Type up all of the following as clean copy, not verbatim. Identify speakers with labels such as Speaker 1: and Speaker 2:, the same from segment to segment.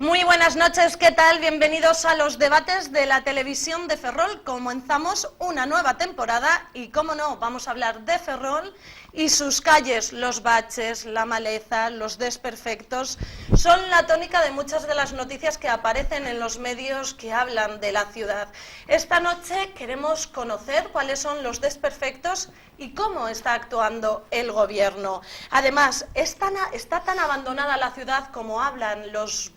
Speaker 1: Muy buenas noches, ¿qué tal? Bienvenidos a los debates de la televisión de Ferrol. Comenzamos una nueva temporada y, cómo no, vamos a hablar de Ferrol y sus calles, los baches, la maleza, los desperfectos. Son la tónica de muchas de las noticias que aparecen en los medios que hablan de la ciudad. Esta noche queremos conocer cuáles son los desperfectos y cómo está actuando el gobierno. Además, está tan abandonada la ciudad como hablan los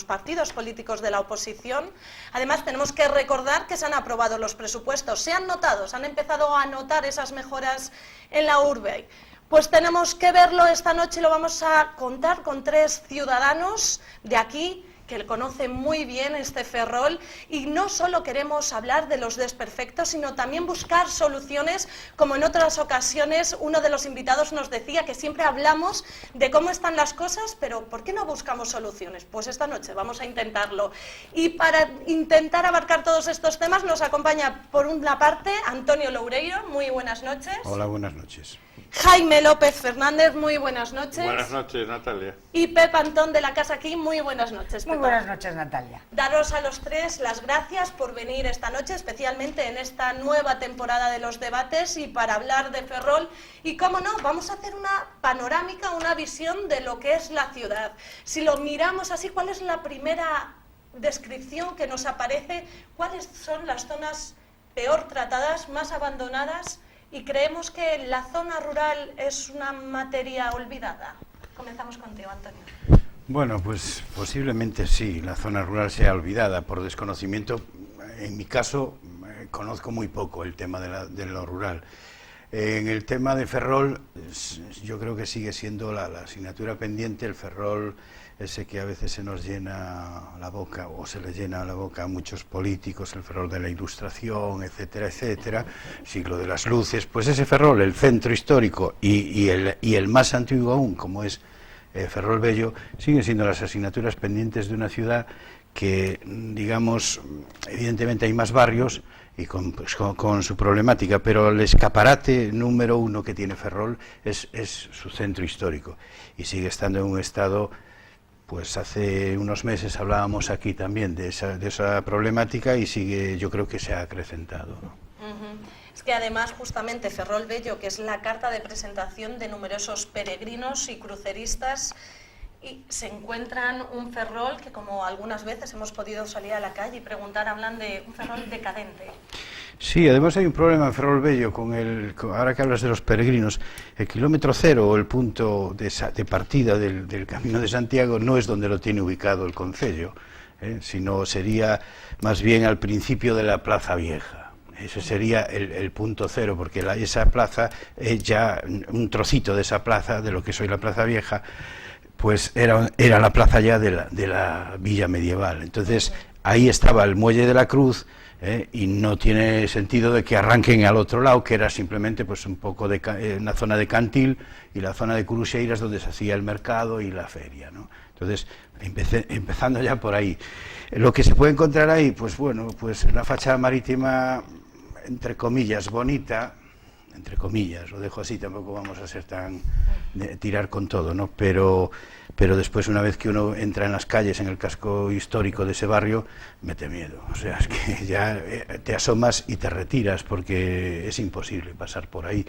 Speaker 1: partidos políticos de la oposición. Además, tenemos que recordar que se han aprobado los presupuestos, se han empezado a notar esas mejoras en la urbe. Pues tenemos que verlo esta noche, lo vamos a contar con tres ciudadanos de aquí que conocen muy bien este Ferrol, y no solo queremos hablar de los desperfectos, sino también buscar soluciones, como en otras ocasiones uno de los invitados nos decía que siempre hablamos de cómo están las cosas, pero ¿por qué no buscamos soluciones? Pues esta noche vamos a intentarlo. Y para intentar abarcar todos estos temas nos acompaña, por una parte, Antonio Loureiro. Muy buenas noches.
Speaker 2: Hola, buenas noches.
Speaker 1: Jaime López Fernández, muy buenas noches.
Speaker 3: Buenas noches, Natalia.
Speaker 1: Y Pepa Antón de la Casa Aquí, muy buenas noches, Pepa.
Speaker 4: Muy buenas noches, Natalia.
Speaker 1: Daros a los tres las gracias por venir esta noche, especialmente en esta nueva temporada de los debates y para hablar de Ferrol. Y cómo no, vamos a hacer una panorámica, una visión de lo que es la ciudad. Si lo miramos así, ¿cuál es la primera descripción que nos aparece? ¿Cuáles son las zonas peor tratadas, más abandonadas? ¿Y creemos que la zona rural es una materia olvidada? Comenzamos contigo, Antonio.
Speaker 2: Bueno, pues posiblemente sí, la zona rural sea olvidada por desconocimiento. En mi caso, conozco muy poco el tema de lo rural. En el tema de Ferrol, yo creo que sigue siendo la asignatura pendiente, el Ferrol ese que a veces se nos llena la boca, o se le llena la boca a muchos políticos, el Ferrol de la Ilustración, etcétera, etcétera, siglo de las luces. Pues ese Ferrol, el centro histórico y el más antiguo aún, como es Ferrol Bello, siguen siendo las asignaturas pendientes de una ciudad que, digamos, evidentemente hay más barrios y con su problemática, pero el escaparate número uno que tiene Ferrol es su centro histórico, y sigue estando en un estado. Pues hace unos meses hablábamos aquí también de esa problemática y sigue, yo creo que se ha acrecentado, ¿no?
Speaker 1: Es que además justamente Ferrol Bello, que es la carta de presentación de numerosos peregrinos y cruceristas, y se encuentran un Ferrol que, como algunas veces hemos podido salir a la calle y preguntar, hablan de un Ferrol decadente.
Speaker 2: Sí, además hay un problema en Ferrol Bello ahora que hablas de los peregrinos, el kilómetro cero o el punto de partida del Camino de Santiago no es donde lo tiene ubicado el concello, sino sería más bien al principio de la Plaza Vieja. Ese sería el punto cero, porque esa plaza, ya un trocito de esa plaza, de lo que es hoy la Plaza Vieja, pues era la plaza ya de la villa medieval. Entonces ahí estaba el Muelle de la Cruz, y no tiene sentido de que arranquen al otro lado, que era simplemente pues un poco una zona de Cantil y la zona de Cruxeiras donde se hacía el mercado y la feria, ¿no? Entonces, empezando ya por ahí. Lo que se puede encontrar ahí, pues bueno, pues la fachada marítima, entre comillas, bonita, entre comillas, lo dejo así, tampoco vamos a ser tirar con todo, ¿no? Pero después, una vez que uno entra en las calles, en el casco histórico de ese barrio, mete miedo. O sea, es que ya te asomas y te retiras porque es imposible pasar por ahí.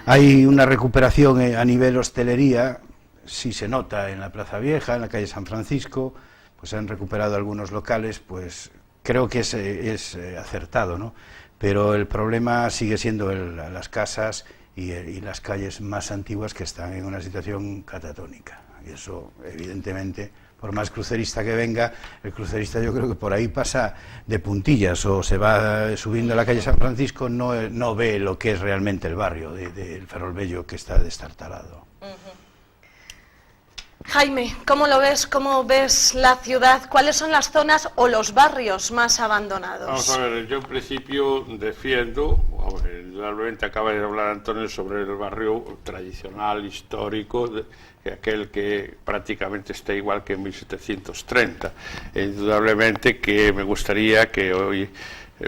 Speaker 2: Hay una recuperación a nivel hostelería, sí se nota en la Plaza Vieja, en la calle San Francisco, pues se han recuperado algunos locales, pues creo que es acertado, ¿no? Pero el problema sigue siendo las casas y las calles más antiguas, que están en una situación catatónica. Y eso, evidentemente, por más crucerista que venga, el crucerista yo creo que por ahí pasa de puntillas o se va subiendo a la calle San Francisco, no ve lo que es realmente el barrio del Ferrol Bello, que está destartalado.
Speaker 1: Jaime, ¿cómo lo ves? ¿Cómo ves la ciudad? ¿Cuáles son las zonas o los barrios más abandonados?
Speaker 3: Vamos a ver, yo en principio defiendo, realmente acaba de hablar Antonio sobre el barrio tradicional, histórico, aquel que prácticamente está igual que en 1730. Indudablemente que me gustaría que hoy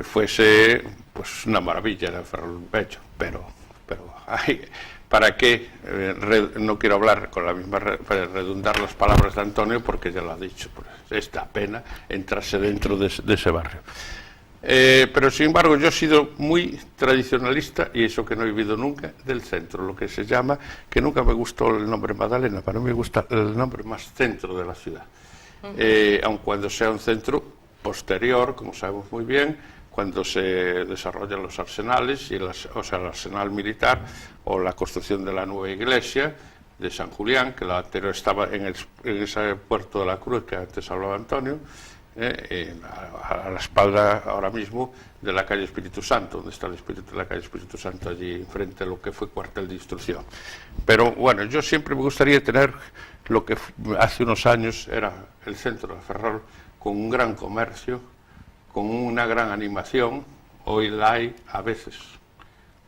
Speaker 3: fuese pues una maravilla el Ferrol Bello, pero hay ¿Para qué? No quiero hablar con la misma, redundar las palabras de Antonio, porque ya lo ha dicho, pues es da pena entrarse dentro de ese barrio. Pero sin embargo yo he sido muy tradicionalista, y eso que no he vivido nunca, del centro, lo que se llama, que nunca me gustó el nombre Magdalena, para mí me gusta el nombre más centro de la ciudad, aun cuando sea un centro posterior, como sabemos muy bien, cuando se desarrollan los arsenales, o sea, el arsenal militar o la construcción de la nueva iglesia de San Julián, que la anterior estaba en ese puerto de la Cruz que antes hablaba Antonio, a la espalda ahora mismo de la calle Espíritu Santo, donde está la calle Espíritu Santo, allí enfrente de lo que fue cuartel de instrucción. Pero bueno, yo siempre me gustaría tener lo que hace unos años era el centro de Ferrol, con un gran comercio, con una gran animación, hoy la hay a veces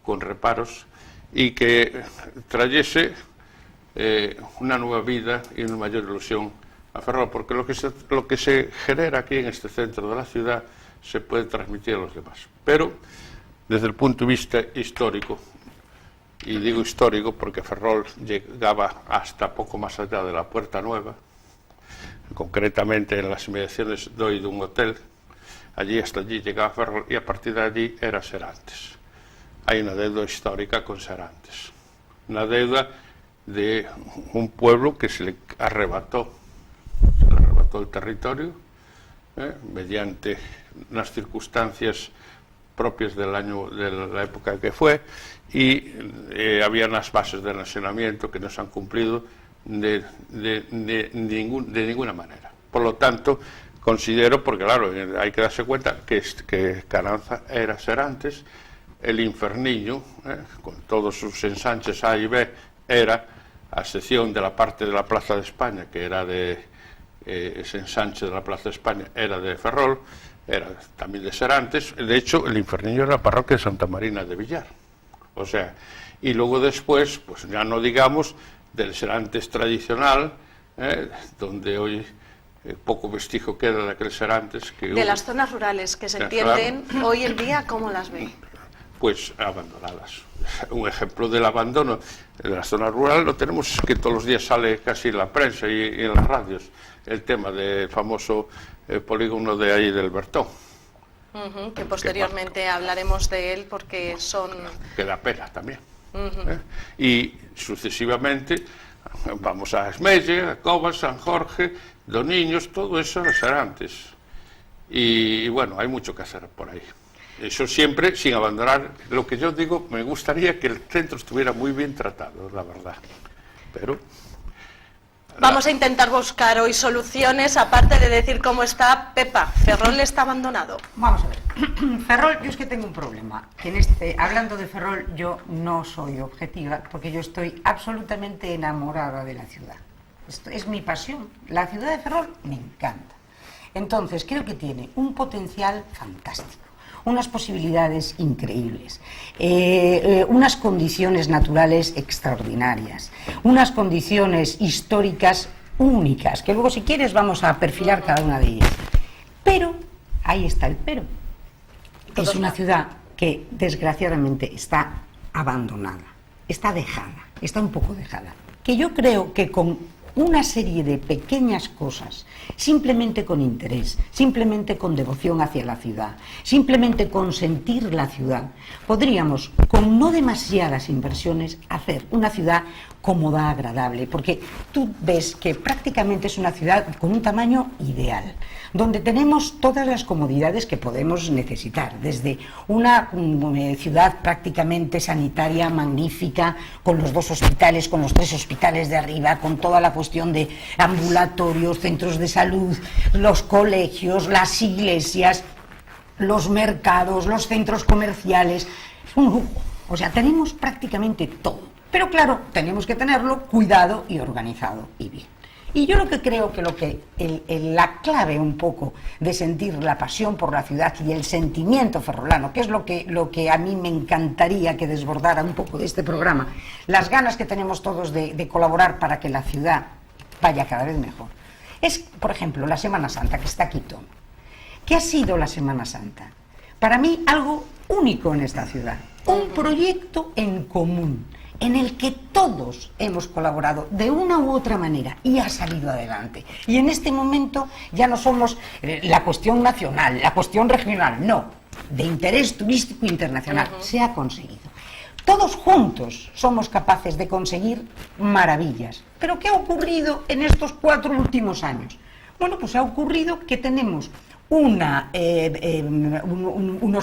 Speaker 3: con reparos, y que trayese una nueva vida y una mayor ilusión a Ferrol, porque lo que se genera aquí en este centro de la ciudad se puede transmitir a los demás. Pero desde el punto de vista histórico, y digo histórico porque Ferrol llegaba hasta poco más allá de la Puerta Nueva, concretamente en las inmediaciones de hoy de un hotel, hasta allí llegaba Ferrol, y a partir de allí era Serantes. Hay una deuda histórica con Serantes, una deuda de un pueblo que se le arrebató el territorio mediante unas circunstancias propias de la época que fue, y había unas bases de nacionamiento que no se han cumplido de ninguna manera. Por lo tanto, considero, porque claro, hay que darse cuenta que Caranza era Serantes, el Inferniño, con todos sus ensanches A y B, era, a excepción de la parte de la Plaza de España, que era ese ensanche de la Plaza de España era de Ferrol, era también de Serantes. De hecho, el Inferniño era la parroquia de Santa Marina de Villar. O sea, y luego después, pues ya no digamos del Serantes tradicional, donde hoy poco vestigio queda de aquel Serantes que
Speaker 1: de las zonas rurales que se entienden, claro, hoy en día, ¿cómo las ve?
Speaker 3: Pues abandonadas. Un ejemplo del abandono de la zona rural lo tenemos, que todos los días sale casi en la prensa y en las radios, el tema del famoso polígono de ahí del Bertón.
Speaker 1: Que posteriormente hablaremos de él, porque son...
Speaker 3: Que da pena también. Y sucesivamente vamos a Esmelle, a Cobas, San Jorge, Doniños, todo eso era Serantes. Y bueno, hay mucho que hacer por ahí. Eso siempre sin abandonar. Lo que yo digo, me gustaría que el centro estuviera muy bien tratado, la verdad. Pero...
Speaker 1: Vamos a intentar buscar hoy soluciones, aparte de decir cómo está. Pepa, ¿Ferrol está abandonado?
Speaker 4: Vamos a ver. Ferrol, yo es que tengo un problema. Que hablando de Ferrol, yo no soy objetiva, porque yo estoy absolutamente enamorada de la ciudad. Esto es mi pasión. La ciudad de Ferrol me encanta. Entonces, creo que tiene un potencial fantástico, unas posibilidades increíbles, unas condiciones naturales extraordinarias, unas condiciones históricas únicas, que luego si quieres vamos a perfilar cada una de ellas. Pero, ahí está el pero. Es una ciudad que desgraciadamente está abandonada, está dejada, está un poco dejada. Que yo creo que con una serie de pequeñas cosas, simplemente con interés, simplemente con devoción hacia la ciudad, simplemente con sentir la ciudad, podríamos, con no demasiadas inversiones, hacer una ciudad cómoda, agradable, porque tú ves que prácticamente es una ciudad con un tamaño ideal, donde tenemos todas las comodidades que podemos necesitar, desde una ciudad prácticamente sanitaria, magnífica, con los 2 hospitales, con los 3 hospitales de arriba, con toda la cuestión de ambulatorios, centros de salud, los colegios, las iglesias, los mercados, los centros comerciales. Es un lujo. O sea, tenemos prácticamente todo. Pero claro, tenemos que tenerlo cuidado y organizado y bien. Y yo creo que la clave un poco de sentir la pasión por la ciudad y el sentimiento ferrolano, que es lo que a mí me encantaría que desbordara un poco de este programa, las ganas que tenemos todos de colaborar para que la ciudad vaya cada vez mejor, es, por ejemplo, la Semana Santa, que está aquí todo. ¿Qué ha sido la Semana Santa? Para mí, algo único en esta ciudad, un proyecto en común, en el que todos hemos colaborado de una u otra manera y ha salido adelante. Y en este momento ya no somos la cuestión nacional, la cuestión regional, no, de interés turístico internacional. Se ha conseguido. Todos juntos somos capaces de conseguir maravillas. ¿Pero qué ha ocurrido en estos 4 últimos años? Bueno, pues ha ocurrido que tenemos unos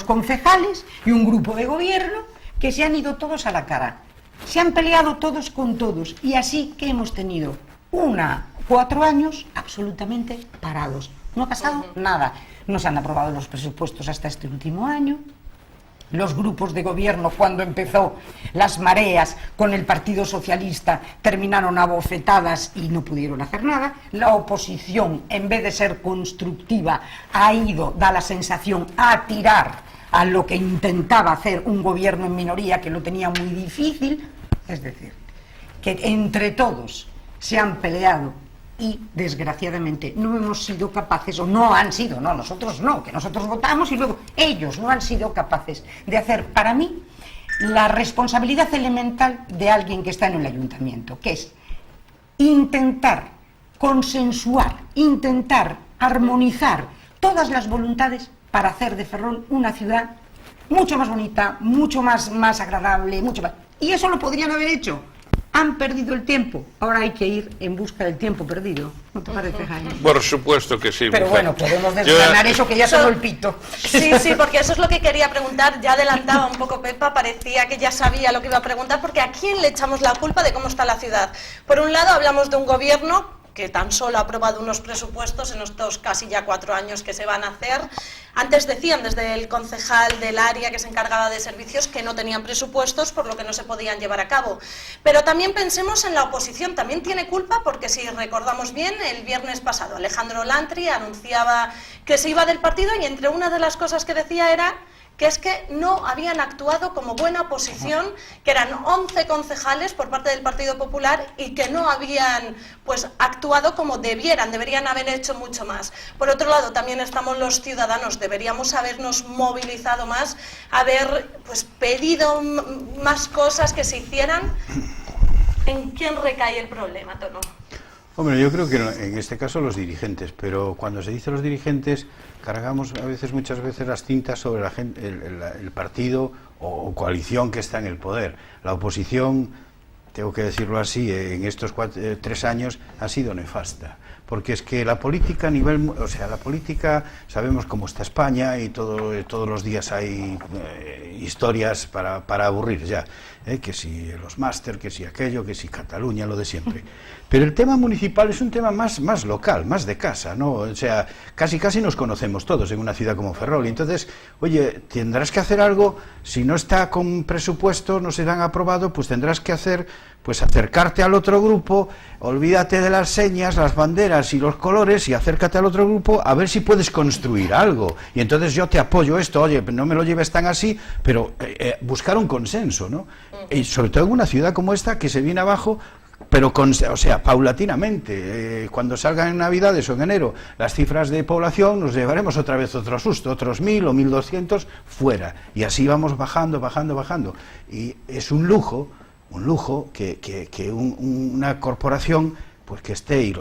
Speaker 4: concejales y un grupo de gobierno que se han ido todos a la cara. Se han peleado todos con todos y así que hemos tenido 4 años absolutamente parados. No ha pasado nada. No se han aprobado los presupuestos hasta este último año. Los grupos de gobierno, cuando empezó las mareas con el Partido Socialista, terminaron a bofetadas y no pudieron hacer nada. La oposición, en vez de ser constructiva, ha ido, da la sensación, a tirar a lo que intentaba hacer un gobierno en minoría que lo tenía muy difícil. Es decir, que entre todos se han peleado y desgraciadamente no hemos sido capaces, o no han sido, no, nosotros no, que nosotros votamos y luego ellos no han sido capaces de hacer, para mí, la responsabilidad elemental de alguien que está en el ayuntamiento, que es intentar consensuar, intentar armonizar todas las voluntades para hacer de Ferrol una ciudad mucho más bonita, mucho más agradable, mucho más... Y eso lo podrían haber hecho. Han perdido el tiempo, ahora hay que ir en busca del tiempo perdido. ¿No te parece, Jaime?
Speaker 3: Por supuesto que sí.
Speaker 4: Pero bueno, podemos desgranar eso que ya sonó el pito.
Speaker 1: Sí, sí, porque eso es lo que quería preguntar. Ya adelantaba un poco Pepa, parecía que ya sabía lo que iba a preguntar, porque ¿a quién le echamos la culpa de cómo está la ciudad? Por un lado, hablamos de un gobierno que tan solo ha aprobado unos presupuestos en estos casi ya 4 años que se van a hacer. Antes decían desde el concejal del área que se encargaba de servicios que no tenían presupuestos, por lo que no se podían llevar a cabo. Pero también pensemos en la oposición, también tiene culpa, porque si recordamos bien, el viernes pasado Alejandro Lantri anunciaba que se iba del partido y entre una de las cosas que decía era que es que no habían actuado como buena oposición, que eran 11 concejales por parte del Partido Popular y que no habían pues actuado como deberían haber hecho mucho más. Por otro lado, también estamos los ciudadanos, deberíamos habernos movilizado más, haber pues pedido más cosas que se hicieran. ¿En quién recae el problema, Tono?
Speaker 2: Hombre, yo creo que en este caso los dirigentes, pero cuando se dice los dirigentes, cargamos muchas veces las cintas sobre la gente, el partido o coalición que está en el poder. La oposición, tengo que decirlo así, en estos 3 años ha sido nefasta. Porque es que la política la política, sabemos cómo está España y todos los días hay historias para aburrir ya, que si los máster, que si aquello, que si Cataluña, lo de siempre. Pero el tema municipal es un tema más local, más de casa, ¿no? O sea, casi nos conocemos todos en una ciudad como Ferrol. Y entonces, oye, tendrás que hacer algo, si no está con presupuesto, no se dan aprobado, pues tendrás que acercarte al otro grupo, olvídate de las señas, las banderas y los colores y acércate al otro grupo a ver si puedes construir algo. Y entonces yo te apoyo esto, oye, no me lo lleves tan así, pero buscar un consenso, ¿no? Y sobre todo en una ciudad como esta que se viene abajo, pero paulatinamente. Cuando salgan en Navidades o en enero las cifras de población, nos llevaremos otra vez otro susto, otros 1000 o 1200 fuera. Y así vamos bajando. Y es un lujo que una corporación pues que esté, y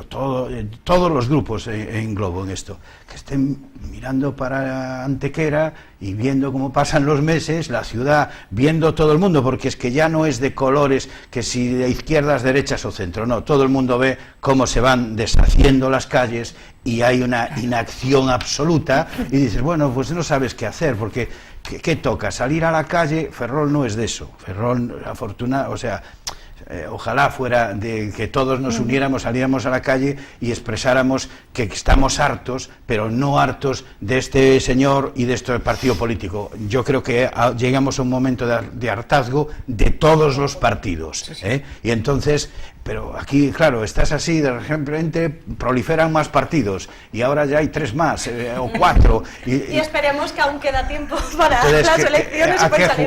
Speaker 2: todos los grupos en globo en esto, que estén mirando para Antequera y viendo cómo pasan los meses, la ciudad, viendo todo el mundo, porque es que ya no es de colores, que si de izquierdas, derechas o centro, no, todo el mundo ve cómo se van deshaciendo las calles y hay una inacción absoluta y dices, bueno, pues no sabes qué hacer, porque ¿qué toca? Salir a la calle. Ferrol no es de eso. Ferrol, ojalá fuera de que todos nos uniéramos, saliéramos a la calle y expresáramos que estamos hartos, pero no hartos de este señor y de este partido político. Yo creo que llegamos a un momento de hartazgo de todos los partidos, ¿eh? Y entonces, pero aquí, claro, estás así, de repente proliferan más partidos y ahora ya hay 3 más o 4.
Speaker 1: Y esperemos que aún queda tiempo para las elecciones.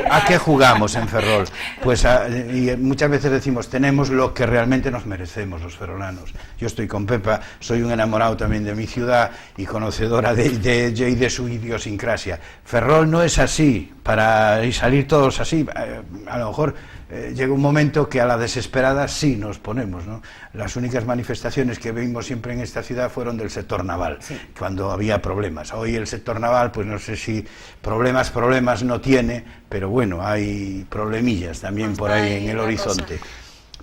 Speaker 2: ¿A qué jugamos en Ferrol? Pues y muchas veces decimos, tenemos lo que realmente nos merecemos los ferrolanos. Yo estoy con Pepa, soy un enamorado también de mi ciudad y conocedora de ella y de su idiosincrasia. Ferrol no es así, para salir todos así, a lo mejor llega un momento que a la desesperada sí nos ponemos, ¿no? Las únicas manifestaciones que vimos siempre en esta ciudad fueron del sector naval, sí, cuando había problemas. Hoy el sector naval, pues no sé si problemas no tiene, pero bueno, hay problemillas también por ahí en el horizonte.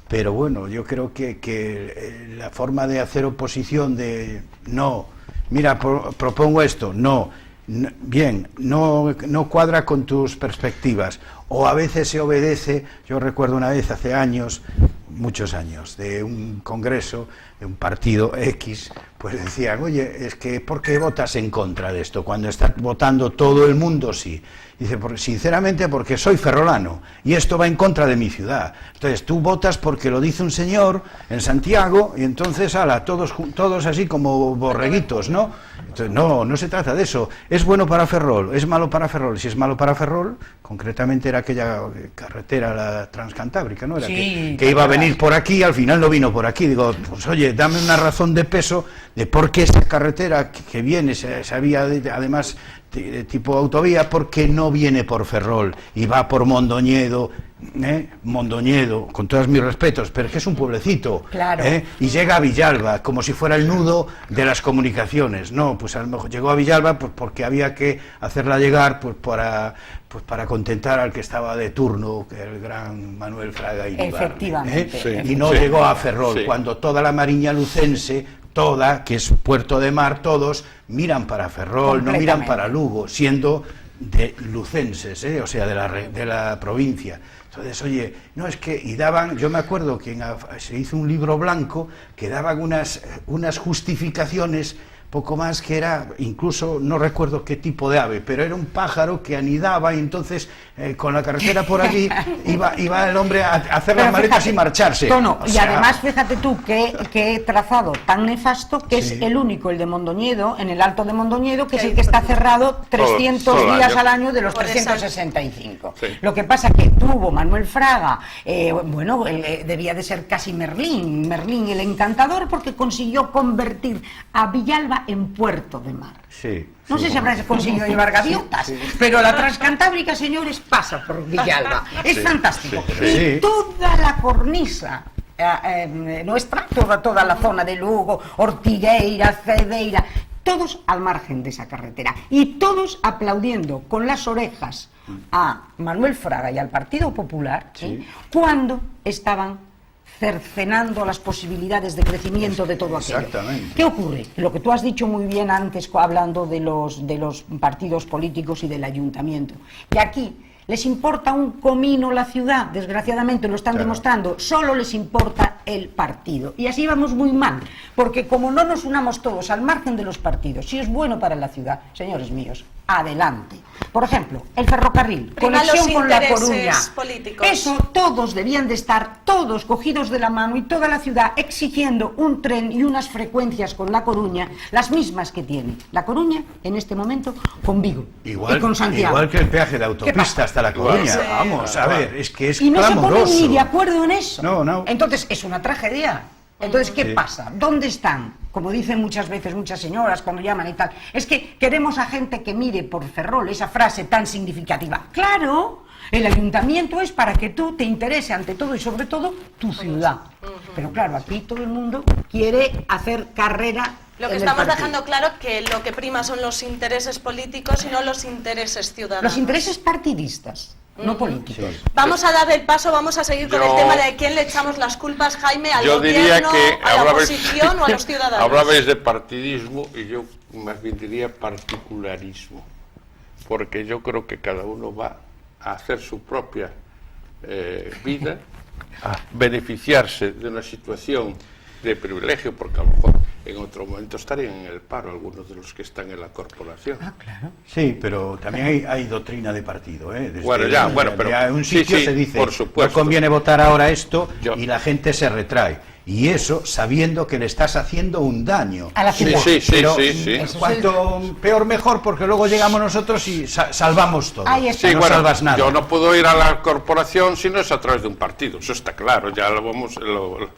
Speaker 2: Pero bueno, yo creo que la forma de hacer oposición de no, mira, propongo esto, no, bien, no cuadra con tus perspectivas, o a veces se obedece. Yo recuerdo una vez hace años, muchos años, de un congreso de un partido X, pues decían, oye, es que ¿por qué votas en contra de esto cuando está votando todo el mundo sí? Dice, sinceramente porque soy ferrolano y esto va en contra de mi ciudad. Entonces tú votas porque lo dice un señor en Santiago y entonces, ala, todos así como borreguitos, ¿no? Entonces no se trata de eso. ¿Es bueno para Ferrol? ¿Es malo para Ferrol? Si es malo para Ferrol, concretamente era aquella carretera, la transcantábrica, ¿no? Era sí, que iba a venir por aquí, al final no vino por aquí. Digo, pues oye, dame una razón de peso de por qué esa carretera que viene, esa vía además de tipo autovía, porque no viene por Ferrol y va por Mondoñedo, Mondoñedo, con todos mis respetos, pero es que es un pueblecito,
Speaker 4: claro,
Speaker 2: y llega a Villalba como si fuera el nudo de las comunicaciones. No, pues a lo mejor llegó a Villalba pues porque había que hacerla llegar pues para contentar al que estaba de turno, que era el gran Manuel Fraga y
Speaker 4: efectivamente,
Speaker 2: sí, y no llegó a Ferrol, sí, cuando toda la Mariña lucense, toda, que es puerto de mar, todos miran para Ferrol, no miran para Lugo, siendo de lucenses, o sea, de la provincia. Entonces, oye, no es que, y daban, yo me acuerdo que se hizo un libro blanco que daban unas justificaciones, poco más, que era, incluso no recuerdo qué tipo de ave, pero era un pájaro que anidaba y entonces con la carretera por allí iba el hombre a hacer las maletas y marcharse.
Speaker 4: Tono, y además fíjate tú que trazado tan nefasto que sí, es el único, el de Mondoñedo, en el Alto de Mondoñedo, que es el que está cerrado 300 días al año de los 365. Sí. Lo que pasa que tuvo Manuel Fraga, bueno, debía de ser casi Merlín el encantador, porque consiguió convertir a Villalba en puerto de mar.
Speaker 2: Sí,
Speaker 4: no sé si habrás conseguido llevar gaviotas, sí, pero la transcantábrica, señores, pasa por Villalba. Es sí, fantástico. Sí, sí. Y toda la cornisa nuestra, toda la zona de Lugo, Ortigueira, Cedeira, todos al margen de esa carretera y todos aplaudiendo con las orejas a Manuel Fraga y al Partido Popular, sí, cuando estaban cercenando las posibilidades de crecimiento de todo aquello.
Speaker 2: Exactamente.
Speaker 4: ¿Qué ocurre? Lo que tú has dicho muy bien antes, hablando de los partidos políticos y del ayuntamiento, que aquí les importa un comino la ciudad, desgraciadamente lo están demostrando, solo les importa el partido. Y así vamos muy mal, porque como no nos unamos todos al margen de los partidos, si es bueno para la ciudad, señores míos, adelante. Por ejemplo, el ferrocarril, conexión con La Coruña,
Speaker 1: políticos.
Speaker 4: Eso todos debían de estar, todos cogidos de la mano y toda la ciudad exigiendo un tren y unas frecuencias con La Coruña, las mismas que tiene La Coruña en este momento con Vigo y con Santiago.
Speaker 2: Igual que el peaje de autopista hasta La Coruña, sí, vamos a ver, es que es
Speaker 4: y no
Speaker 2: clamoroso.
Speaker 4: se ponen ni de acuerdo en eso.
Speaker 2: No.
Speaker 4: Entonces es una tragedia. Entonces, ¿qué pasa? ¿Dónde están? Como dicen muchas veces muchas señoras cuando llaman y tal, es que queremos a gente que mire por Ferrol, esa frase tan significativa. ¡Claro! El ayuntamiento es para que tú te interese ante todo y sobre todo tu ciudad. Pero claro, aquí todo el mundo quiere hacer carrera.
Speaker 1: Lo que estamos dejando claro que lo que prima son los intereses políticos y no los intereses ciudadanos.
Speaker 4: Los intereses partidistas. No políticos.
Speaker 1: Sí. Vamos a dar el paso, vamos a seguir con el tema de quién le echamos las culpas, Jaime, al gobierno, a la oposición o a los ciudadanos.
Speaker 3: Hablabais de partidismo y yo más bien diría particularismo, porque yo creo que cada uno va a hacer su propia vida, a beneficiarse de una situación de privilegio, porque a lo mejor en otro momento estarían en el paro algunos de los que están en la corporación.
Speaker 2: Claro. Sí, pero también hay doctrina de partido,
Speaker 3: pero
Speaker 2: en un sitio se dice,
Speaker 3: por supuesto,
Speaker 2: no conviene votar ahora esto, y la gente se retrae. Y eso sabiendo que le estás haciendo un daño
Speaker 4: a la ciudad.
Speaker 3: Sí.
Speaker 2: Cuanto peor mejor, porque luego llegamos nosotros y salvamos todo.
Speaker 3: Sí, no salvas nada. Yo no puedo ir a la corporación si no es a través de un partido, eso está claro, ya lo vamos.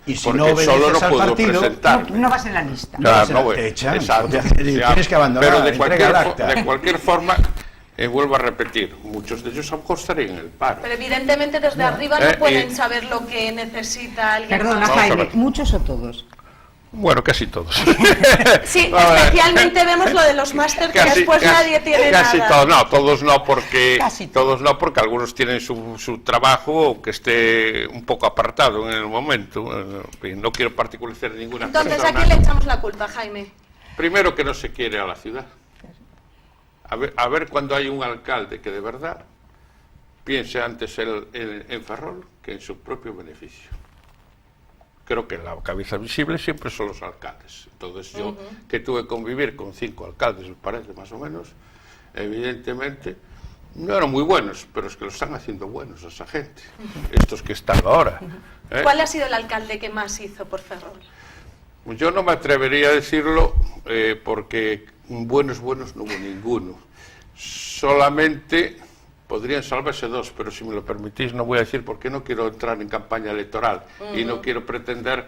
Speaker 2: Y si no obedeces al partido,
Speaker 4: no vas en la lista.
Speaker 3: Claro,
Speaker 2: te echan, tienes que abandonar.
Speaker 3: Pero de cualquier forma, vuelvo a repetir, muchos de ellos a lo mejor estarían en el paro.
Speaker 1: Pero evidentemente desde arriba no pueden saber lo que necesita alguien.
Speaker 4: Perdona,
Speaker 1: más.
Speaker 4: Jaime, ¿muchos o todos?
Speaker 3: Bueno, casi todos.
Speaker 1: Sí, especialmente vemos lo de los máster que después nadie tiene
Speaker 3: casi
Speaker 1: nada.
Speaker 3: Todos, no, todos no, porque
Speaker 4: Casi
Speaker 3: todos no, porque algunos tienen su trabajo que esté un poco apartado en el momento. No quiero particularizar ninguna
Speaker 1: Entonces,
Speaker 3: persona.
Speaker 1: ¿a quién le echamos la culpa, Jaime?
Speaker 3: Primero, que no se quiere a la ciudad. A ver cuando hay un alcalde que de verdad piense antes en Ferrol que en su propio beneficio. Creo que la cabeza visible siempre son los alcaldes. Entonces yo, que tuve que convivir con 5 alcaldes, me parece, más o menos, evidentemente, no eran muy buenos, pero es que lo están haciendo buenos a esa gente, estos que están ahora.
Speaker 1: ¿Cuál ha sido el alcalde que más hizo por Ferrol?
Speaker 3: Yo no me atrevería a decirlo porque buenos no hubo ninguno. Solamente podrían salvarse 2, pero si me lo permitís no voy a decir porque no quiero entrar en campaña electoral y no quiero pretender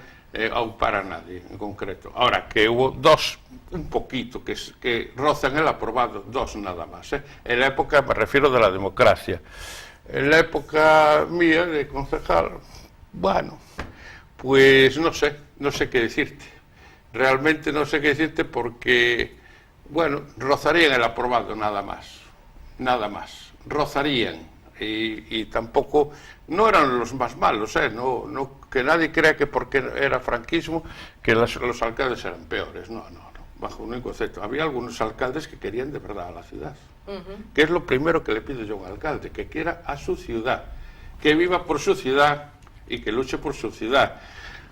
Speaker 3: aupar a nadie en concreto. Ahora, que hubo 2, un poquito, que rozan el aprobado, 2 nada más. En la época, me refiero, de la democracia. En la época mía de concejal, bueno, pues no sé qué decirte. Realmente no sé qué decirte porque, bueno, rozarían el aprobado nada más. Rozarían y tampoco no eran los más malos, no que nadie crea que porque era franquismo que los alcaldes eran peores, no, bajo ningún concepto. Había algunos alcaldes que querían de verdad a la ciudad, que es lo primero que le pido yo a un alcalde, que quiera a su ciudad, que viva por su ciudad y que luche por su ciudad.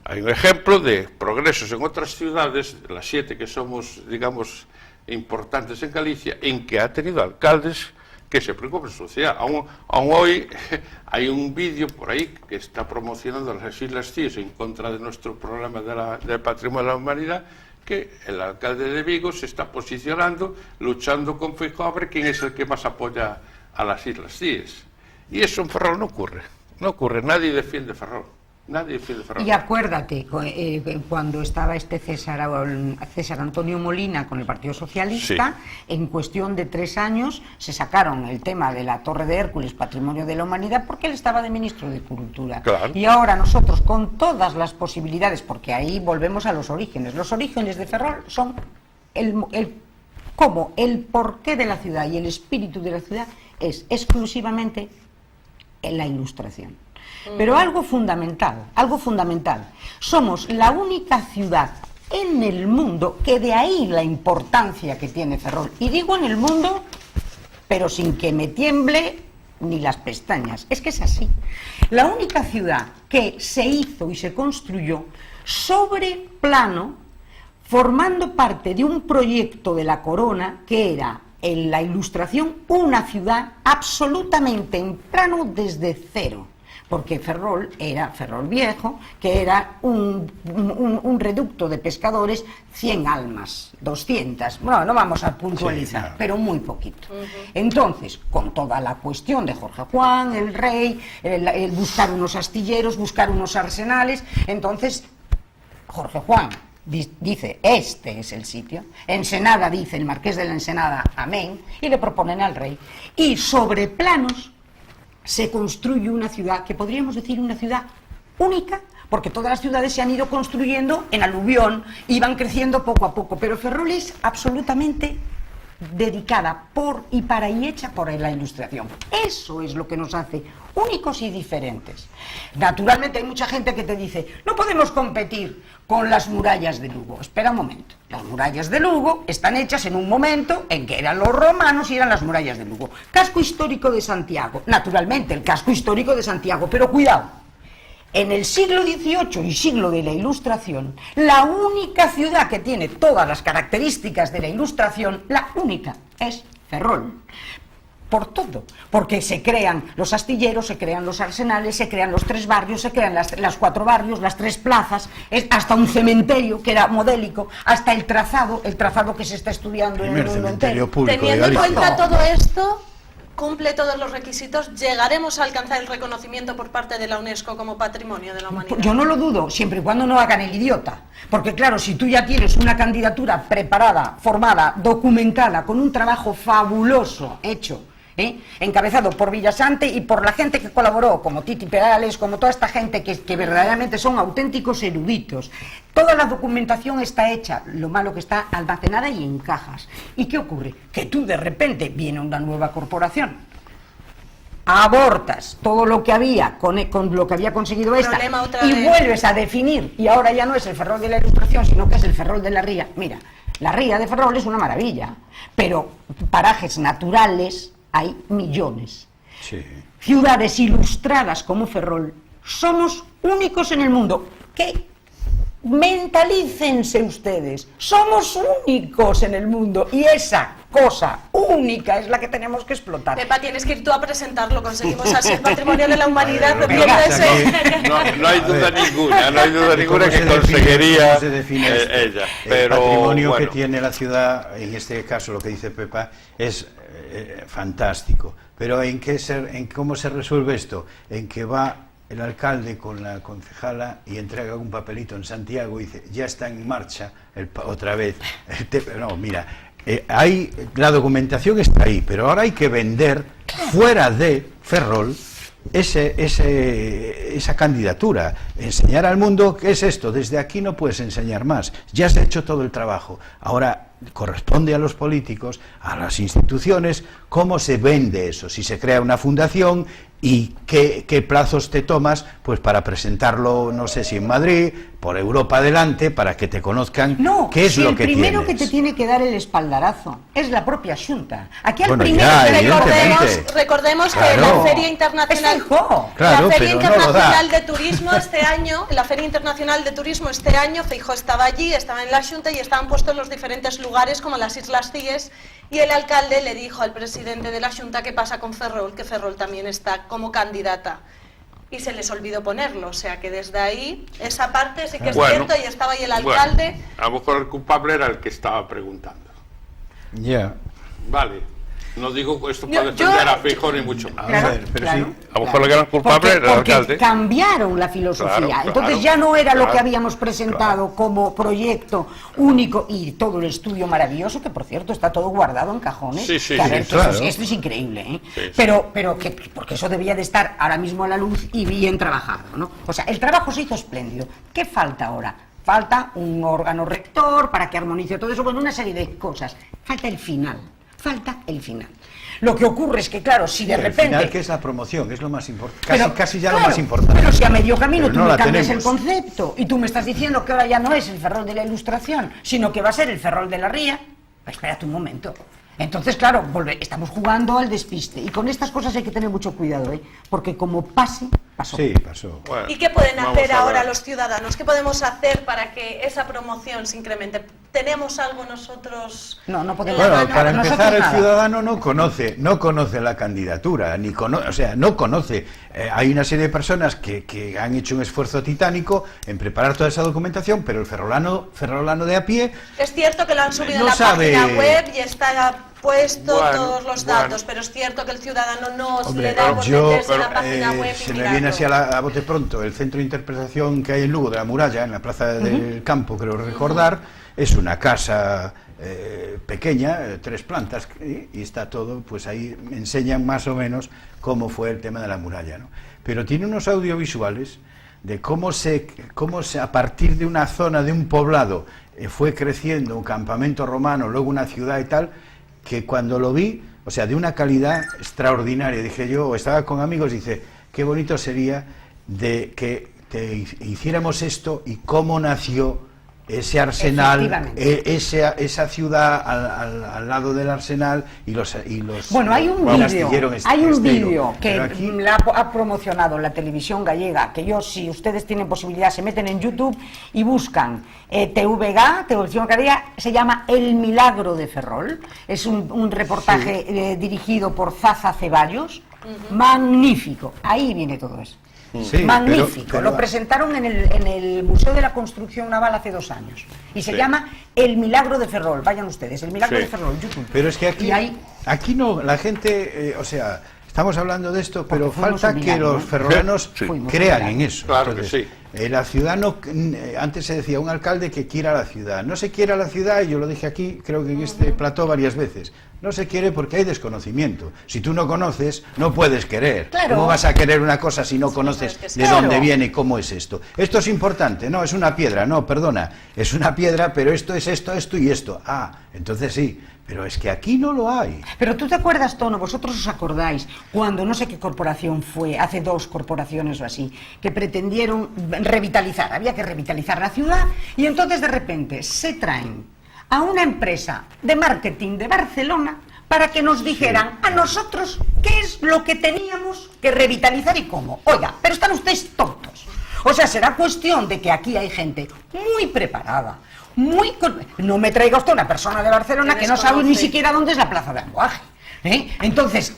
Speaker 3: Hay un ejemplo de progresos en otras ciudades, las 7 que somos, digamos, importantes en Galicia, en que ha tenido alcaldes que se preocupen por su ciudad. Aún hoy hay un vídeo por ahí que está promocionando las Islas Cíes en contra de nuestro programa del Patrimonio de la Humanidad, que el alcalde de Vigo se está posicionando, luchando con Feijóo a ver quién es el que más apoya a las Islas Cíes. Y eso en Ferrol no ocurre, nadie defiende Ferrol.
Speaker 4: Y acuérdate, cuando estaba César Antonio Molina con el Partido Socialista, sí, en cuestión de 3 años se sacaron el tema de la Torre de Hércules, Patrimonio de la Humanidad, porque él estaba de ministro de Cultura.
Speaker 3: Claro.
Speaker 4: Y ahora nosotros, con todas las posibilidades, porque ahí volvemos a los orígenes de Ferrol son el porqué de la ciudad y el espíritu de la ciudad es exclusivamente en la Ilustración. Pero algo fundamental, somos la única ciudad en el mundo, que de ahí la importancia que tiene Ferrol, y digo en el mundo, pero sin que me tiemble ni las pestañas, es que es así, la única ciudad que se hizo y se construyó sobre plano, formando parte de un proyecto de la Corona, que era en la Ilustración una ciudad absolutamente en plano desde cero. Porque Ferrol era Ferrol Viejo, que era un reducto de pescadores, 100 almas, 200, bueno, no vamos a puntualizar, sí, claro, pero muy poquito. Entonces, con toda la cuestión de Jorge Juan, el rey, el buscar unos astilleros, buscar unos arsenales, entonces Jorge Juan dice, este es el sitio, Ensenada dice el marqués de la Ensenada, amén, y le proponen al rey, y sobre planos se construye una ciudad, que podríamos decir una ciudad única, porque todas las ciudades se han ido construyendo en aluvión, iban creciendo poco a poco, pero Ferrol es absolutamente dedicada por y para y hecha por la Ilustración. Eso es lo que nos hace únicos y diferentes. Naturalmente hay mucha gente que te dice, no podemos competir con las murallas de Lugo. Espera un momento, las murallas de Lugo están hechas en un momento en que eran los romanos y eran las murallas de Lugo. Casco histórico de Santiago, naturalmente el casco histórico de Santiago, pero cuidado, en el siglo XVIII y siglo de la Ilustración, la única ciudad que tiene todas las características de la Ilustración, la única, es Ferrol. Por todo, porque se crean los astilleros, se crean los arsenales, se crean los 3 barrios, se crean las 4 barrios, las 3 plazas, hasta un cementerio que era modélico, hasta el trazado que se está estudiando en el mundo entero.
Speaker 1: Teniendo en cuenta todo esto, cumple todos los requisitos, ¿llegaremos a alcanzar el reconocimiento por parte de la UNESCO como Patrimonio de la Humanidad?
Speaker 4: Yo no lo dudo, siempre y cuando no hagan el idiota. Porque claro, si tú ya tienes una candidatura preparada, formada, documentada, con un trabajo fabuloso hecho, encabezado por Villasante y por la gente que colaboró, como Titi Perales, como toda esta gente que verdaderamente son auténticos eruditos. Toda la documentación está hecha, lo malo que está almacenada y en cajas. ¿Y qué ocurre? Que tú de repente viene una nueva corporación, abortas todo lo que había con lo que había conseguido esta y vuelves a definir, y ahora ya no es el Ferrol de la Ilustración, sino que es el Ferrol de la Ría. Mira, la Ría de Ferrol es una maravilla, pero parajes naturales hay millones.
Speaker 2: Sí.
Speaker 4: Ciudades ilustradas como Ferrol, somos únicos en el mundo. ¿Qué? Mentalícense ustedes, somos únicos en el mundo y esa cosa única es la que tenemos que explotar.
Speaker 1: Pepa, tienes que ir tú a presentarlo, conseguimos así el Patrimonio de la Humanidad.
Speaker 3: No hay duda ninguna que conseguiría ella. Pero,
Speaker 2: el patrimonio
Speaker 3: bueno,
Speaker 2: que tiene la ciudad, en este caso lo que dice Pepa, es fantástico. Pero ¿en cómo se resuelve esto? En que va el alcalde con la concejala y entrega un papelito en Santiago y dice, ya está en marcha otra vez. No, mira, la documentación está ahí, pero ahora hay que vender fuera de Ferrol esa candidatura, enseñar al mundo qué es esto. Desde aquí no puedes enseñar más, ya se ha hecho todo el trabajo. Ahora corresponde a los políticos, a las instituciones, cómo se vende eso, si se crea una fundación y qué plazos te tomas pues para presentarlo, no sé si en Madrid, por Europa adelante, para que te conozcan qué es lo que tienes.
Speaker 4: El primero que te tiene que dar el espaldarazo es la propia Xunta. Aquí al
Speaker 2: bueno,
Speaker 4: primero
Speaker 1: recordemos
Speaker 2: claro,
Speaker 1: que la Feria Internacional,
Speaker 2: claro,
Speaker 1: la Feria Internacional
Speaker 2: no
Speaker 1: de Turismo este año, la Feria Internacional de Turismo este año, Feijóo estaba allí, estaba en la Xunta y estaban puestos en los diferentes lugares como las Islas Cíes, y el alcalde le dijo al presidente de la Xunta qué pasa con Ferrol, que Ferrol también está como candidata. Y se les olvidó ponerlo, o sea que desde ahí, esa parte sí que es cierto, y estaba ahí el alcalde.
Speaker 3: Bueno, a lo mejor el culpable era el que estaba preguntando.
Speaker 2: Ya.
Speaker 3: Vale. No digo esto para defender a Feijóo ni mucho más.
Speaker 2: A ver, pero sí.
Speaker 3: A lo mejor el gran culpable era el alcalde.
Speaker 4: Porque cambiaron la filosofía. Entonces ya no era lo que habíamos presentado como proyecto único y todo el estudio maravilloso, que por cierto está todo guardado en cajones.
Speaker 3: Sí,
Speaker 4: claro. Esto es increíble, ¿eh?
Speaker 3: Sí.
Speaker 4: Pero porque eso debía de estar ahora mismo a la luz y bien trabajado, ¿no? O sea, el trabajo se hizo espléndido. ¿Qué falta ahora? Falta un órgano rector para que armonice todo eso, bueno, una serie de cosas. Falta el final. Lo que ocurre es que, claro, si de repente...
Speaker 2: El final, que es la promoción, es lo más importante, casi ya lo más importante.
Speaker 4: Pero si a medio camino tú me cambias el
Speaker 2: tenemos.
Speaker 4: concepto y tú me estás diciendo que ahora ya no es el Ferrol de la Ilustración, sino que va a ser el Ferrol de la Ría, espérate un momento. Entonces, claro, estamos jugando al despiste y con estas cosas hay que tener mucho cuidado, porque como pasó.
Speaker 2: Sí, pasó.
Speaker 1: Bueno, ¿y qué pueden hacer ahora los ciudadanos? ¿Qué podemos hacer para que esa promoción se incremente? ¿Tenemos algo nosotros?
Speaker 4: No podemos.
Speaker 2: Bueno, para empezar, el ciudadano no conoce la candidatura, no conoce. Hay una serie de personas que han hecho un esfuerzo titánico en preparar toda esa documentación, pero el ferrolano de a pie...
Speaker 1: Es cierto que lo han subido en la página web y está puesto todos los datos, pero es cierto que el ciudadano no le da por meterse en la página web y
Speaker 2: se me viene así a bote pronto el centro de interpretación que hay en Lugo de la Muralla, en la plaza del Campo, creo recordar. Es una casa pequeña, 3 plantas, y está todo, pues ahí enseñan más o menos cómo fue el tema de la muralla, ¿no? Pero tiene unos audiovisuales de cómo se a partir de una zona, de un poblado, fue creciendo un campamento romano, luego una ciudad y tal, que cuando lo vi, o sea, de una calidad extraordinaria, dije yo, estaba con amigos, dice, qué bonito sería de que hiciéramos esto y cómo nació ese arsenal, esa ciudad al lado del arsenal y los
Speaker 4: bueno, hay un vídeo que
Speaker 2: aquí...
Speaker 4: ha promocionado la televisión gallega, que si ustedes tienen posibilidad se meten en YouTube y buscan TVG, Televisión Gallega, se llama El Milagro de Ferrol, es un reportaje dirigido por Zaza Ceballos, magnífico, ahí viene todo eso. Sí, magnífico, pero lo presentaron en el Museo de la Construcción Naval hace 2 años y se llama El Milagro de Ferrol, vayan ustedes, El Milagro de Ferrol, YouTube.
Speaker 2: Pero es que aquí Aquí no, la gente, o sea, estamos hablando de esto, pero
Speaker 4: fuimos
Speaker 2: falta que
Speaker 4: humillando,
Speaker 2: los
Speaker 4: ¿eh?
Speaker 2: ferrolanos
Speaker 3: Sí.
Speaker 2: crean en eso.
Speaker 3: Claro que sí.
Speaker 2: La ciudad no, antes se decía un alcalde que quiera la ciudad. No se quiere la ciudad, y yo lo dije aquí, creo que en este plató varias veces. No se quiere porque hay desconocimiento. Si tú no conoces, no puedes querer.
Speaker 4: Claro.
Speaker 2: ¿Cómo vas a querer una cosa si no conoces
Speaker 1: sabes que sí.
Speaker 2: de
Speaker 4: Claro.
Speaker 2: dónde viene y cómo es esto? Esto es importante, no, es una piedra, no, perdona, es una piedra, pero esto es esto, esto y esto. Ah, entonces sí, pero es que aquí no lo hay.
Speaker 4: Pero tú te acuerdas, Tono, vosotros os acordáis, cuando no sé qué corporación fue, hace 2 corporaciones o así, que pretendieron revitalizar, había que revitalizar la ciudad, y entonces de repente se traen a una empresa de marketing de Barcelona para que nos dijeran a nosotros qué es lo que teníamos que revitalizar y cómo. Oiga, pero están ustedes tontos. O sea, será cuestión de que aquí hay gente muy preparada, no me traiga usted una persona de Barcelona que no sabe ni siquiera dónde es la Plaza de Angoaje, ¿eh? Entonces,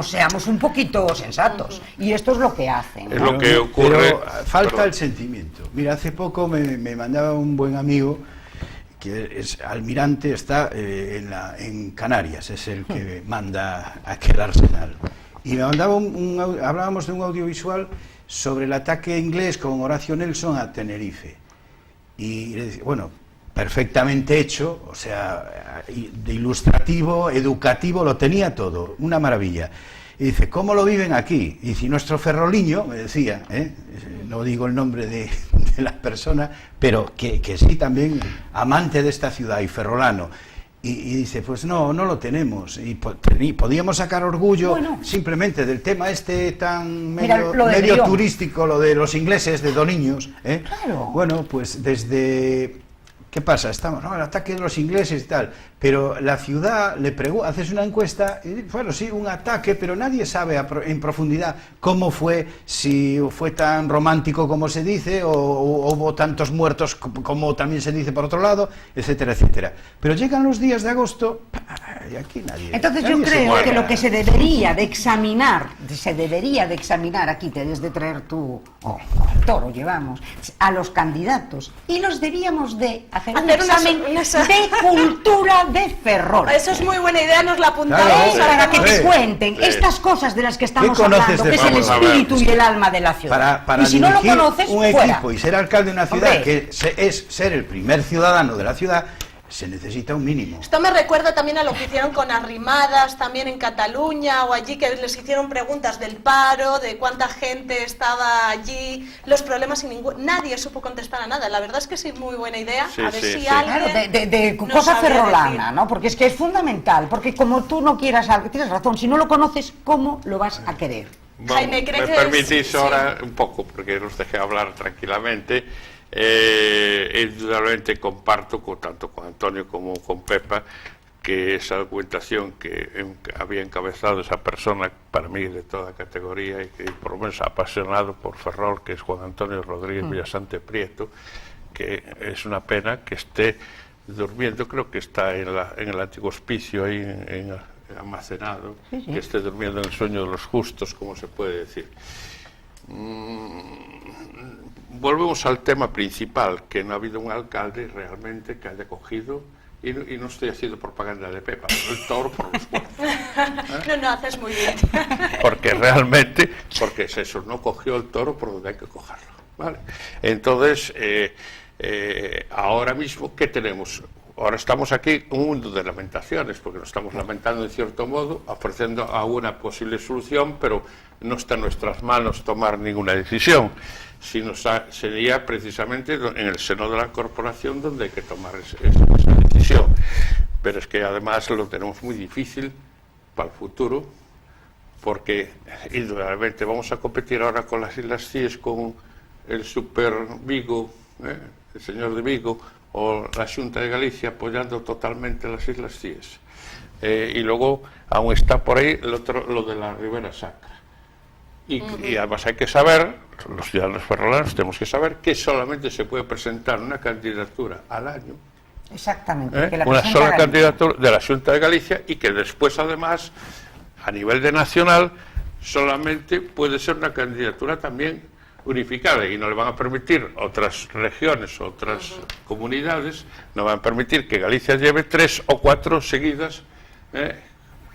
Speaker 4: seamos un poquito sensatos. Y esto es lo que hacen,
Speaker 3: Es
Speaker 4: ¿no?
Speaker 3: lo que ocurre.
Speaker 2: Pero falta
Speaker 3: Perdón.
Speaker 2: el sentimiento. Mira, hace poco me mandaba un buen amigo, que es almirante, está en Canarias, es el que manda aquel arsenal. Y me mandaba hablábamos de un audiovisual sobre el ataque inglés con Horacio Nelson a Tenerife. Y le decía, bueno, perfectamente hecho, o sea, de ilustrativo, educativo, lo tenía todo, una maravilla. Y dice, ¿cómo lo viven aquí? Y dice, nuestro ferroliño, me decía, no digo el nombre de la persona, pero que sí también amante de esta ciudad y ferrolano. Y dice, pues no lo tenemos. Y podíamos sacar orgullo simplemente del tema este tan medio turístico, lo de los ingleses, de Doniños.
Speaker 4: Claro.
Speaker 2: Bueno, pues desde... ¿Qué pasa? Estamos, el ataque de los ingleses y tal, pero la ciudad, haces una encuesta, y, bueno, sí, un ataque, pero nadie sabe en profundidad cómo fue, si fue tan romántico como se dice, o hubo tantos muertos como también se dice por otro lado, etcétera, etcétera. Pero llegan los días de agosto, y aquí nadie...
Speaker 4: Entonces
Speaker 2: nadie
Speaker 4: yo creo
Speaker 2: muere.
Speaker 4: que lo que se debería de examinar, aquí debes de traer tú, Toro llevamos, a los candidatos, y los debíamos de hacer un examen de cultura de Ferrol.
Speaker 1: Eso es muy buena idea, nos la apuntamos.
Speaker 2: Claro,
Speaker 4: Para que te
Speaker 2: sí.
Speaker 4: cuenten estas cosas de las que estamos
Speaker 2: ¿Qué conoces
Speaker 4: hablando,
Speaker 2: de
Speaker 4: que es el
Speaker 2: Ferrol?
Speaker 4: espíritu y el alma de la ciudad.
Speaker 2: Para
Speaker 4: y si no lo
Speaker 2: dirigir
Speaker 4: conoces,
Speaker 2: un
Speaker 4: fuera.
Speaker 2: equipo y ser alcalde de una ciudad,
Speaker 4: Hombre.
Speaker 2: que es ser el primer ciudadano de la ciudad, se necesita un mínimo.
Speaker 1: Esto me recuerda también a lo que hicieron con Arrimadas, también en Cataluña, o allí, que les hicieron preguntas del paro, de cuánta gente estaba allí, los problemas, y nadie supo contestar a nada. La verdad es que sí, muy buena idea.
Speaker 3: Sí,
Speaker 1: a ver
Speaker 3: sí,
Speaker 1: si
Speaker 3: sí.
Speaker 1: alguien...
Speaker 4: Claro, de
Speaker 1: nos
Speaker 4: cosa
Speaker 1: sabría
Speaker 4: ferrolana,
Speaker 1: decir.
Speaker 4: ¿no? Porque es que es fundamental, porque como tú no quieras algo, tienes razón, si no lo conoces, ¿cómo lo vas a querer?
Speaker 1: Jaime, ¿cree
Speaker 3: ¿Me
Speaker 1: que
Speaker 3: permitís
Speaker 1: sí?
Speaker 3: ahora un poco, porque los dejé hablar tranquilamente? Indudablemente comparto tanto con Antonio como con Pepa que esa documentación que había encabezado esa persona, para mí de toda categoría y que por lo menos apasionado por Ferrol, que es Juan Antonio Rodríguez Villasante Prieto, que es una pena que esté durmiendo, creo que está en el antiguo hospicio ahí almacenado,
Speaker 4: Sí.
Speaker 3: que esté durmiendo en el sueño de los justos, como se puede decir. Volvemos al tema principal, que no ha habido un alcalde realmente que haya cogido, y no estoy haciendo propaganda de Pepa, el toro por los cuernos.
Speaker 1: No, haces muy bien.
Speaker 3: Porque realmente, porque es eso, no cogió el toro por donde hay que cogerlo, ¿vale? Entonces, ahora mismo, ¿qué tenemos? Ahora estamos aquí un mundo de lamentaciones, porque nos estamos lamentando en cierto modo, ofreciendo alguna posible solución, pero no está en nuestras manos tomar ninguna decisión, sino sería precisamente en el seno de la corporación donde hay que tomar esa decisión. Pero es que además lo tenemos muy difícil para el futuro, porque indudablemente vamos a competir ahora con las Islas Cíes, con el Super Vigo, el señor de Vigo, o la Xunta de Galicia apoyando totalmente las Islas Cíes. Y luego aún está por ahí lo de la Ribera Sacra. Y además hay que saber, los ciudadanos ferrolanos tenemos que saber que solamente se puede presentar una candidatura al año,
Speaker 4: Exactamente. Que la
Speaker 3: una
Speaker 4: presenta
Speaker 3: sola
Speaker 4: Galicia.
Speaker 3: candidatura de la Xunta de Galicia, y que después además a nivel de nacional solamente puede ser una candidatura también unificada, y no le van a permitir otras regiones, otras comunidades, no van a permitir que Galicia lleve 3 o 4 seguidas,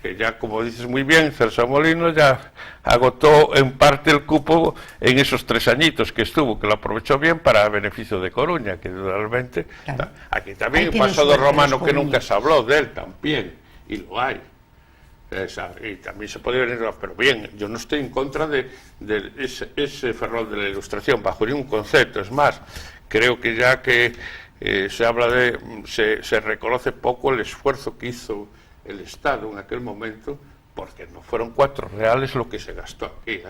Speaker 3: que porque ya, como dices muy bien, Celso Molino ya agotó en parte el cupo en esos 3 añitos que estuvo, que lo aprovechó bien para beneficio de Coruña, que realmente...
Speaker 4: Claro.
Speaker 3: Aquí también
Speaker 4: Ahí
Speaker 3: pasó
Speaker 4: tiene
Speaker 3: de
Speaker 4: suerte
Speaker 3: Romano,
Speaker 4: los
Speaker 3: que nunca
Speaker 4: Coruñas.
Speaker 3: se habló de él también, y lo hay. Y también se podría venir, pero bien, yo no estoy en contra de ese Ferrol de la Ilustración, bajo ningún concepto. Es más, creo que ya que se habla se reconoce poco el esfuerzo que hizo el Estado en aquel momento, porque no fueron 4 reales lo que se gastó aquí,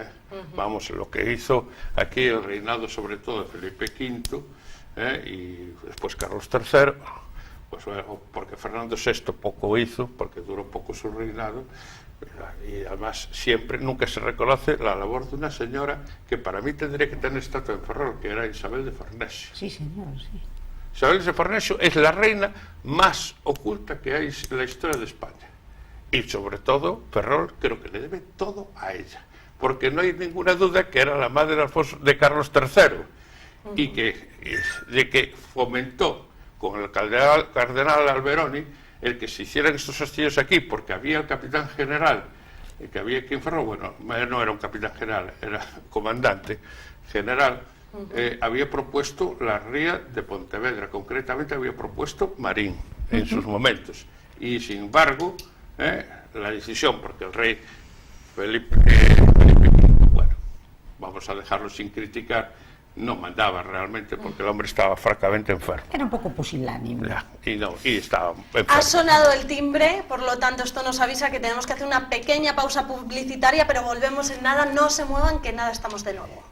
Speaker 3: Vamos, lo que hizo aquí el reinado, sobre todo de Felipe V, y después Carlos III, pues bueno, porque Fernando VI poco hizo, porque duró poco su reinado, y además siempre, nunca se reconoce la labor de una señora que para mí tendría que tener estatua en Ferrol, que era Isabel de Farnesio.
Speaker 4: Sí, señor, sí.
Speaker 3: Isabel de Farnesio es la reina más oculta que hay en la historia de España. Y sobre todo, Ferrol creo que le debe todo a ella, porque no hay ninguna duda que era la madre de Carlos III, y de que fomentó con el cardenal Alberoni el que se hicieran estos castillos aquí, porque había el capitán general, que había aquí en Ferrol, bueno, no era un capitán general, era comandante general, había propuesto la ría de Pontevedra, concretamente había propuesto Marín en sus momentos, y sin embargo la decisión, porque el rey Felipe V, bueno, vamos a dejarlo sin criticar, no mandaba realmente, porque el hombre estaba francamente enfermo.
Speaker 4: Era un poco pusilánime.
Speaker 3: Y estaba enfermo.
Speaker 1: Ha sonado el timbre, por lo tanto esto nos avisa que tenemos que hacer una pequeña pausa publicitaria, pero volvemos en nada, no se muevan, que en nada estamos de nuevo.